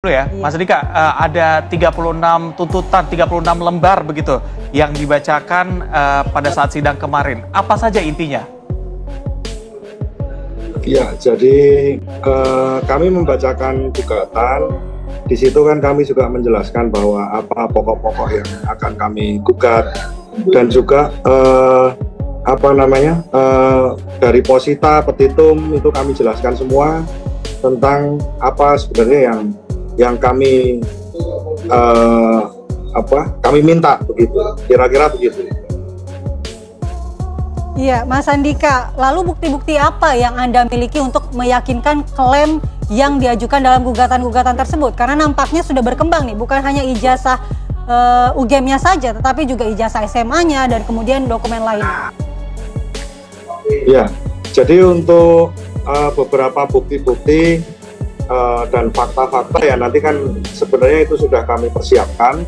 Dulu ya, Mas Dika, ada 36 tuntutan, 36 lembar begitu yang dibacakan pada saat sidang kemarin. Apa saja intinya? Ya, jadi kami membacakan gugatan. Di situ kan kami juga menjelaskan bahwa apa pokok-pokok yang akan kami gugat dan juga dari posita, petitum itu kami jelaskan semua tentang apa sebenarnya yang kami kami minta begitu, kira-kira begitu. Iya, Mas Andika, lalu bukti-bukti apa yang Anda miliki untuk meyakinkan klaim yang diajukan dalam gugatan-gugatan tersebut? Karena nampaknya sudah berkembang nih, bukan hanya ijazah UGM-nya saja, tetapi juga ijazah SMA-nya dan kemudian dokumen lainnya. Iya, jadi untuk beberapa bukti-bukti dan fakta-fakta ya nanti kan sebenarnya itu sudah kami persiapkan,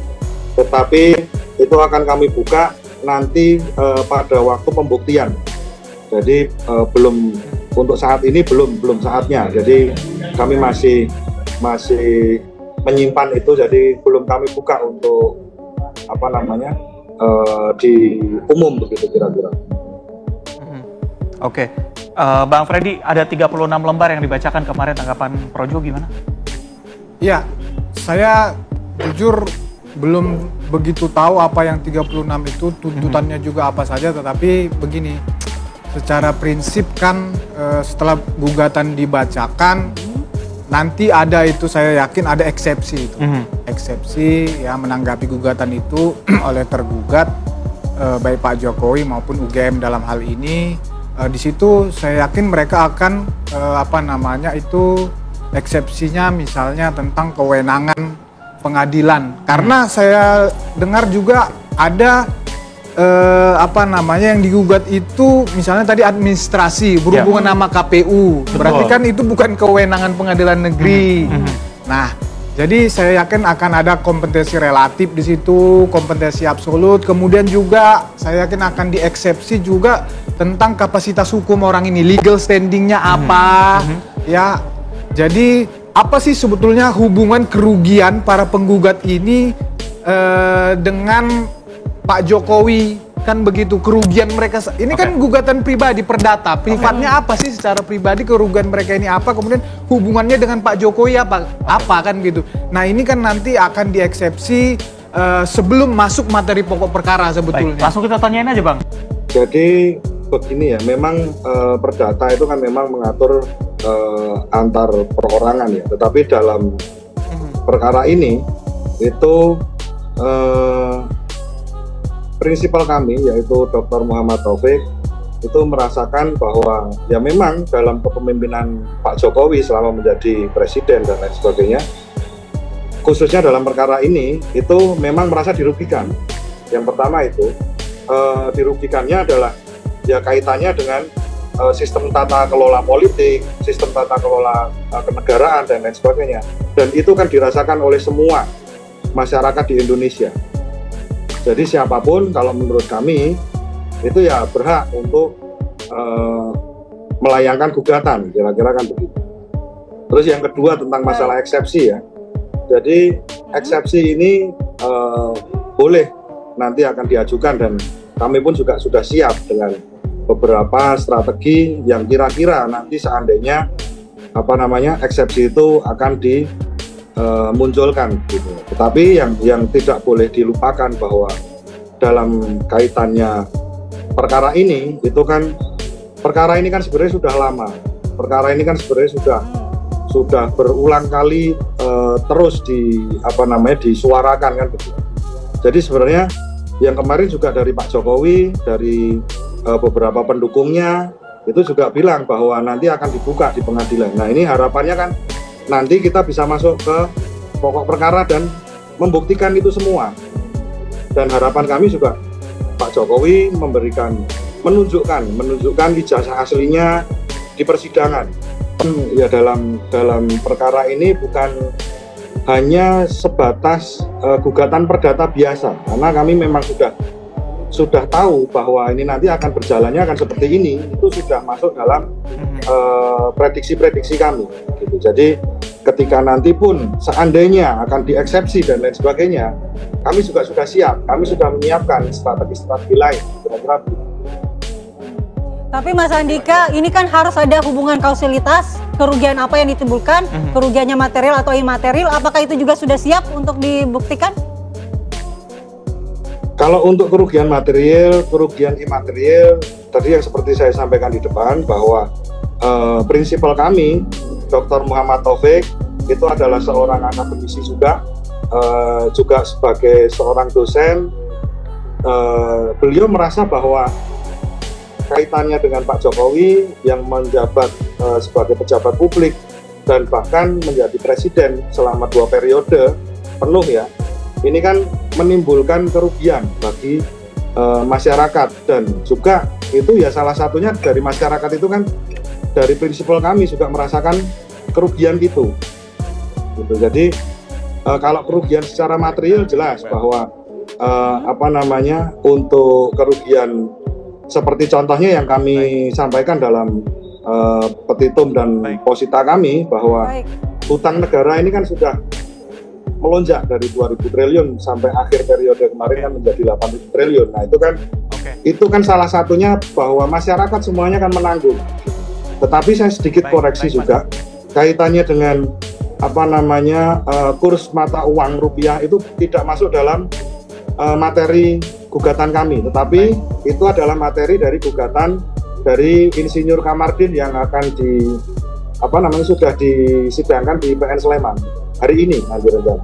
tetapi itu akan kami buka nanti pada waktu pembuktian. Jadi belum untuk saat ini belum saatnya. Jadi kami masih menyimpan itu, jadi belum kami buka untuk di umum begitu kira-kira. Oke. Bang Freddy, ada 36 lembar yang dibacakan kemarin, tanggapan Projo gimana? Ya, saya jujur belum begitu tahu apa yang 36 itu, tuntutannya juga apa saja, tetapi begini, secara prinsip kan setelah gugatan dibacakan, nanti ada itu saya yakin ada eksepsi itu. Eksepsi ya menanggapi gugatan itu oleh tergugat, baik Pak Jokowi maupun UGM dalam hal ini. Di situ saya yakin mereka akan eksepsinya misalnya tentang kewenangan pengadilan, karena saya dengar juga ada yang digugat itu misalnya tadi administrasi berhubungan sama KPU. Berarti kan itu bukan kewenangan pengadilan negeri. Nah, jadi saya yakin akan ada kompetensi relatif di situ, kompetensi absolut. Kemudian juga saya yakin akan dieksepsi juga tentang kapasitas hukum orang ini, legal standingnya apa, ya. Jadi apa sih sebetulnya hubungan kerugian para penggugat ini dengan Pak Jokowi, kan begitu, kerugian mereka ini kan gugatan pribadi perdata, privatnya apa sih secara pribadi, kerugian mereka ini apa, kemudian hubungannya dengan Pak Jokowi apa kan gitu. Nah ini kan nanti akan dieksepsi sebelum masuk materi pokok perkara sebetulnya. Baik, langsung kita tanyain aja Bang. Jadi begini ya, memang perdata itu kan memang mengatur antar perorangan ya, tetapi dalam perkara ini itu prinsipal kami yaitu Dr. Muhammad Taufik itu merasakan bahwa ya memang dalam kepemimpinan Pak Jokowi selama menjadi presiden dan lain sebagainya, khususnya dalam perkara ini itu memang merasa dirugikan. Yang pertama itu dirugikannya adalah ya kaitannya dengan sistem tata kelola politik, sistem tata kelola kenegaraan dan lain sebagainya, dan itu kan dirasakan oleh semua masyarakat di Indonesia. Jadi siapapun kalau menurut kami itu ya berhak untuk melayangkan gugatan, kira-kira kan begitu. Terus yang kedua tentang masalah eksepsi ya. Jadi eksepsi ini boleh nanti akan diajukan, dan kami pun juga sudah siap dengan beberapa strategi yang kira-kira nanti seandainya eksepsi itu akan dimunculkan gitu. Tetapi yang tidak boleh dilupakan bahwa dalam kaitannya perkara ini itu kan sebenarnya sudah lama. Perkara ini kan sebenarnya sudah berulang kali terus disuarakan kan begitu. Jadi sebenarnya yang kemarin juga dari Pak Jokowi, dari beberapa pendukungnya itu juga bilang bahwa nanti akan dibuka di pengadilan. Nah ini harapannya kan nanti kita bisa masuk ke pokok perkara dan membuktikan itu semua. Dan harapan kami juga Pak Jokowi menunjukkan ijazah aslinya di persidangan. Ya dalam perkara ini bukan hanya sebatas gugatan perdata biasa, karena kami memang sudah tahu bahwa ini nanti akan berjalannya akan seperti ini, itu sudah masuk dalam prediksi-prediksi kami gitu. Jadi ketika nanti pun seandainya akan dieksepsi dan lain sebagainya, kami juga sudah siap, kami sudah menyiapkan strategi-strategi lain. Kira-kira begitu. Tapi Mas Andika, ini kan harus ada hubungan kausalitas, kerugian apa yang ditimbulkan, kerugiannya material atau imaterial, apakah itu juga sudah siap untuk dibuktikan? Kalau untuk kerugian material, kerugian imaterial, tadi yang seperti saya sampaikan di depan, bahwa prinsipal kami, Dr. Muhammad Taufik, itu adalah seorang akademisi juga sebagai seorang dosen. Beliau merasa bahwa kaitannya dengan Pak Jokowi yang menjabat sebagai pejabat publik dan bahkan menjadi presiden selama 2 periode penuh ya, ini kan menimbulkan kerugian bagi masyarakat, dan juga itu ya salah satunya dari masyarakat itu kan dari prinsipal kami juga merasakan kerugian itu gitu. Jadi kalau kerugian secara material jelas bahwa untuk kerugian seperti contohnya yang kami sampaikan dalam petitum dan posita kami, bahwa utang negara ini kan sudah melonjak dari 2.000 triliun sampai akhir periode kemarin kan menjadi 8.000 triliun. Nah itu kan salah satunya bahwa masyarakat semuanya kan menanggung. Tetapi saya sedikit koreksi juga kaitannya dengan kurs mata uang rupiah itu tidak masuk dalam materi gugatan kami, tetapi itu adalah materi dari gugatan dari Insinyur Kamardin yang akan sudah disidangkan di PN Sleman hari ini nanti rencana.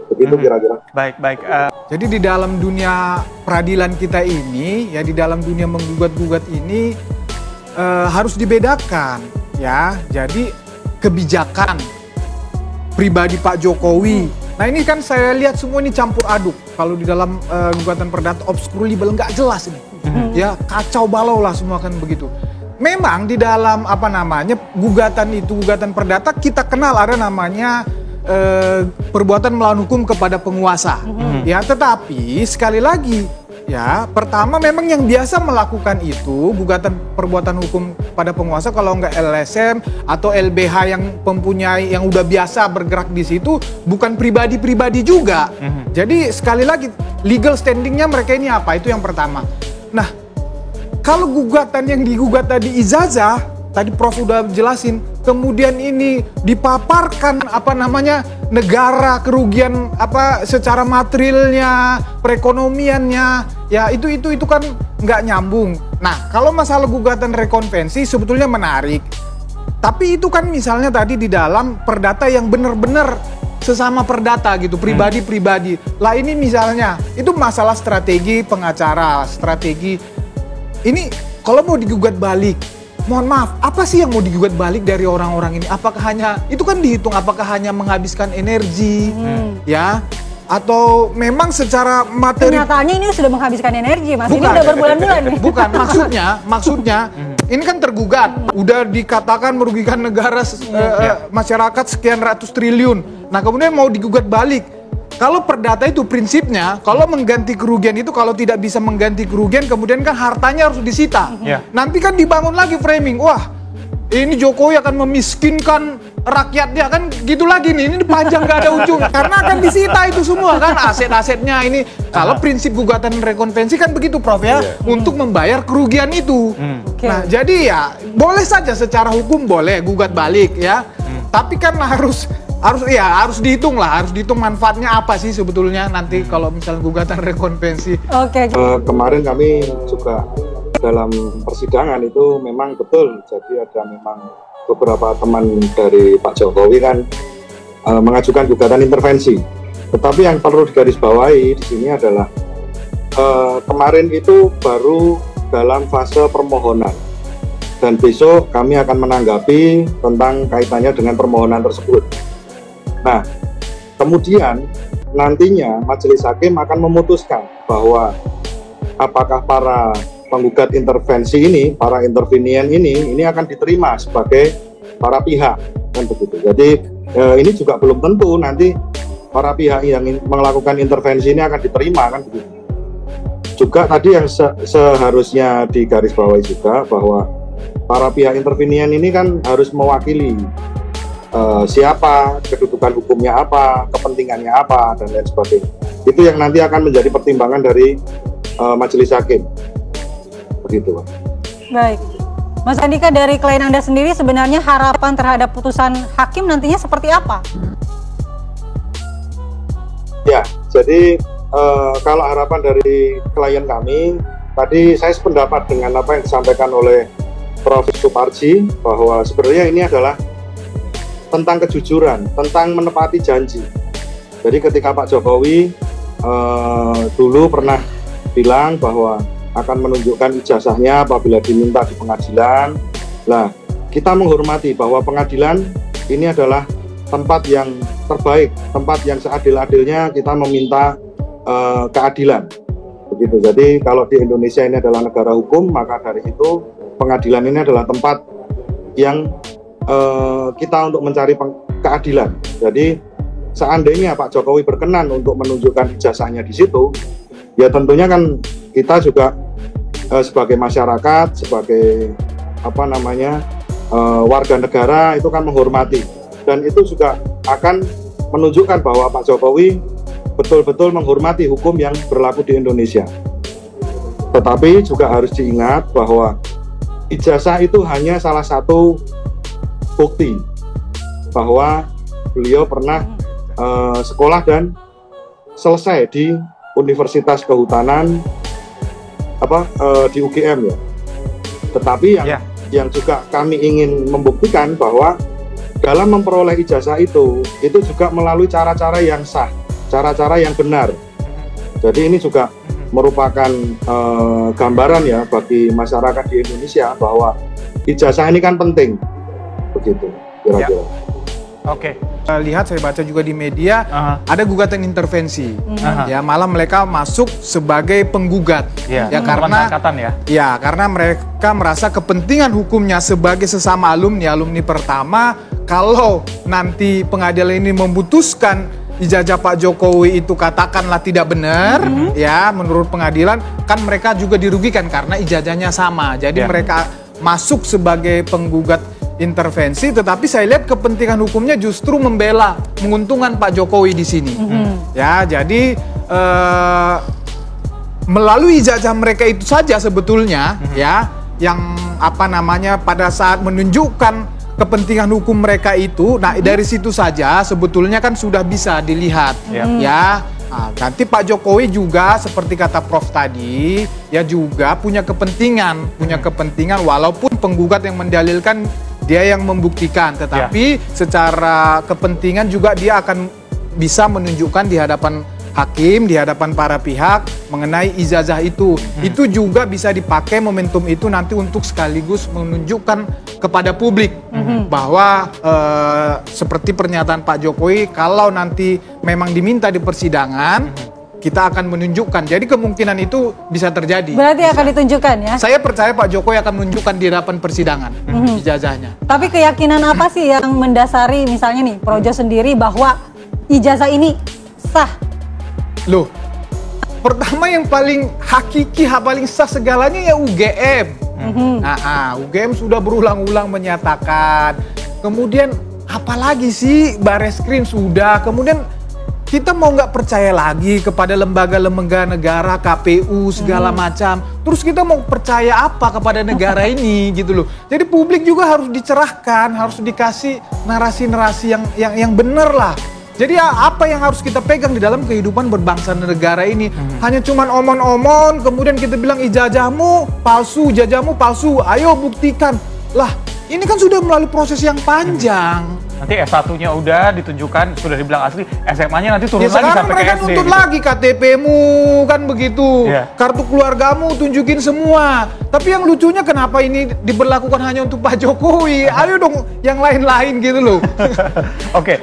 Begitu kira-kira. Baik. Jadi di dalam dunia peradilan kita ini, ya di dalam dunia menggugat-gugat ini harus dibedakan ya. Jadi kebijakan pribadi Pak Jokowi. Nah ini kan saya lihat semua ini campur aduk. Kalau di dalam gugatan perdata obscurable nggak jelas ini. Ya kacau balau lah semua kan begitu. Memang di dalam gugatan perdata kita kenal ada namanya perbuatan melawan hukum kepada penguasa. Ya tetapi sekali lagi ya, pertama memang yang biasa melakukan itu gugatan perbuatan hukum pada penguasa kalau nggak LSM atau LBH yang udah biasa bergerak di situ, bukan pribadi-pribadi juga. Jadi sekali lagi legal standingnya mereka ini apa, itu yang pertama. Nah kalau gugatan yang digugat tadi ijazah, tadi Prof udah jelasin, kemudian ini dipaparkan negara kerugian secara materialnya, perekonomiannya, ya itu kan nggak nyambung. Nah kalau masalah gugatan rekonvensi sebetulnya menarik, tapi itu kan misalnya tadi di dalam perdata yang benar-benar sesama perdata gitu, pribadi-pribadi. Lah ini misalnya itu masalah strategi pengacara, strategi ini kalau mau digugat balik. Mohon maaf, apa sih yang mau digugat balik dari orang-orang ini? Apakah hanya, itu kan dihitung apakah hanya menghabiskan energi, ya? Atau memang secara materi... Kenyataannya ini sudah menghabiskan energi, Mas. Bukan. Ini udah berbulan-bulan. Bukan, maksudnya ini kan tergugat. Udah dikatakan merugikan negara, masyarakat sekian ratus triliun. Nah kemudian mau digugat balik. Kalau perdata itu prinsipnya, kalau mengganti kerugian itu, kalau tidak bisa mengganti kerugian, kemudian kan hartanya harus disita. Nanti kan dibangun lagi framing, wah ini Jokowi akan memiskinkan rakyatnya, kan gitu lagi nih, ini panjang gak ada ujung. Karena akan disita itu semua kan, aset-asetnya ini. Kalau prinsip gugatan rekonvensi kan begitu Prof ya, untuk membayar kerugian itu. Nah jadi ya, boleh saja secara hukum boleh gugat balik ya. Tapi kan harus dihitung lah, harus dihitung manfaatnya apa sih sebetulnya nanti kalau misalnya gugatan rekonvensi. Kemarin kami juga dalam persidangan itu memang betul, jadi ada memang beberapa teman dari Pak Jokowi kan mengajukan gugatan intervensi. Tetapi yang perlu digarisbawahi di sini adalah kemarin itu baru dalam fase permohonan. Dan besok kami akan menanggapi tentang kaitannya dengan permohonan tersebut. Nah, kemudian nantinya majelis hakim akan memutuskan bahwa apakah para penggugat intervensi ini, para intervenien ini akan diterima sebagai para pihak, kan begitu. Jadi ini juga belum tentu nanti para pihak yang melakukan intervensi ini akan diterima, kan begitu. Juga tadi yang seharusnya digarisbawahi juga bahwa para pihak intervenien ini kan harus mewakili siapa, kedudukan hukumnya apa, kepentingannya apa, dan lain sebagainya. Itu yang nanti akan menjadi pertimbangan dari majelis hakim. Begitu, Pak. Baik. Mas Andika, dari klien Anda sendiri sebenarnya harapan terhadap putusan hakim nantinya seperti apa? Ya, jadi kalau harapan dari klien kami, tadi saya sependapat dengan apa yang disampaikan oleh Prof. Suparji, bahwa sebenarnya ini adalah tentang kejujuran, tentang menepati janji. Jadi ketika Pak Jokowi dulu pernah bilang bahwa akan menunjukkan ijazahnya apabila diminta di pengadilan. Nah, kita menghormati bahwa pengadilan ini adalah tempat yang terbaik, tempat yang seadil-adilnya kita meminta keadilan. Begitu. Jadi kalau di Indonesia ini adalah negara hukum, maka dari itu pengadilan ini adalah tempat yang kita untuk mencari keadilan. Jadi seandainya Pak Jokowi berkenan untuk menunjukkan ijazahnya di situ, ya tentunya kan kita juga sebagai masyarakat, sebagai warga negara itu kan menghormati, dan itu juga akan menunjukkan bahwa Pak Jokowi betul-betul menghormati hukum yang berlaku di Indonesia. Tetapi juga harus diingat bahwa ijazah itu hanya salah satu bukti bahwa beliau pernah sekolah dan selesai di Universitas Kehutanan di UGM ya. Tetapi yang juga kami ingin membuktikan bahwa dalam memperoleh ijazah itu juga melalui cara-cara yang sah, cara-cara yang benar. Jadi ini juga merupakan gambaran ya bagi masyarakat di Indonesia bahwa ijazah ini kan penting. Begitu kira-kira. Oke. Lihat, saya baca juga di media ada gugatan intervensi. Ya, malah mereka masuk sebagai penggugat. Ya, karena mereka merasa kepentingan hukumnya sebagai sesama alumni pertama, kalau nanti pengadilan ini memutuskan ijazah Pak Jokowi itu katakanlah tidak benar, ya menurut pengadilan, kan mereka juga dirugikan karena ijazahnya sama. Jadi mereka masuk sebagai penggugat intervensi, tetapi saya lihat kepentingan hukumnya justru menguntungkan Pak Jokowi di sini. Ya, jadi melalui ijazah mereka itu saja sebetulnya ya yang pada saat menunjukkan kepentingan hukum mereka itu, nah dari situ saja sebetulnya kan sudah bisa dilihat ya. Nah, nanti Pak Jokowi juga seperti kata Prof tadi ya juga punya kepentingan walaupun penggugat yang mendalilkan dia yang membuktikan, tetapi secara kepentingan juga dia akan bisa menunjukkan di hadapan hakim, di hadapan para pihak mengenai ijazah itu. Itu juga bisa dipakai momentum itu nanti untuk sekaligus menunjukkan kepada publik bahwa seperti pernyataan Pak Jokowi, kalau nanti memang diminta di persidangan, kita akan menunjukkan. Jadi kemungkinan itu bisa terjadi. Berarti akan ditunjukkan ya? Saya percaya Pak Jokowi akan menunjukkan di hadapan persidangan ijazahnya. Tapi keyakinan apa sih yang mendasari misalnya nih Projo sendiri bahwa ijazah ini sah? Loh, pertama yang paling hakiki, paling sah segalanya ya UGM. UGM sudah berulang-ulang menyatakan. Kemudian apalagi sih Bareskrim sudah. Kemudian kita mau nggak percaya lagi kepada lembaga-lembaga negara, KPU segala macam. Terus kita mau percaya apa kepada negara ini gitu loh. Jadi publik juga harus dicerahkan, harus dikasih narasi-narasi yang benar lah. Jadi apa yang harus kita pegang di dalam kehidupan berbangsa dan negara ini? Hanya cuman omon-omon, kemudian kita bilang ijazahmu palsu, ayo buktikan. Lah, ini kan sudah melalui proses yang panjang. Nanti S1-nya udah ditunjukkan, sudah dibilang asli, SMA-nya nanti turun lagi sampai ke SD. Sekarang nuntut lagi KTP-mu, kan begitu. Kartu keluargamu tunjukin semua. Tapi yang lucunya kenapa ini diberlakukan hanya untuk Pak Jokowi? Ayo dong yang lain-lain gitu loh. Oke.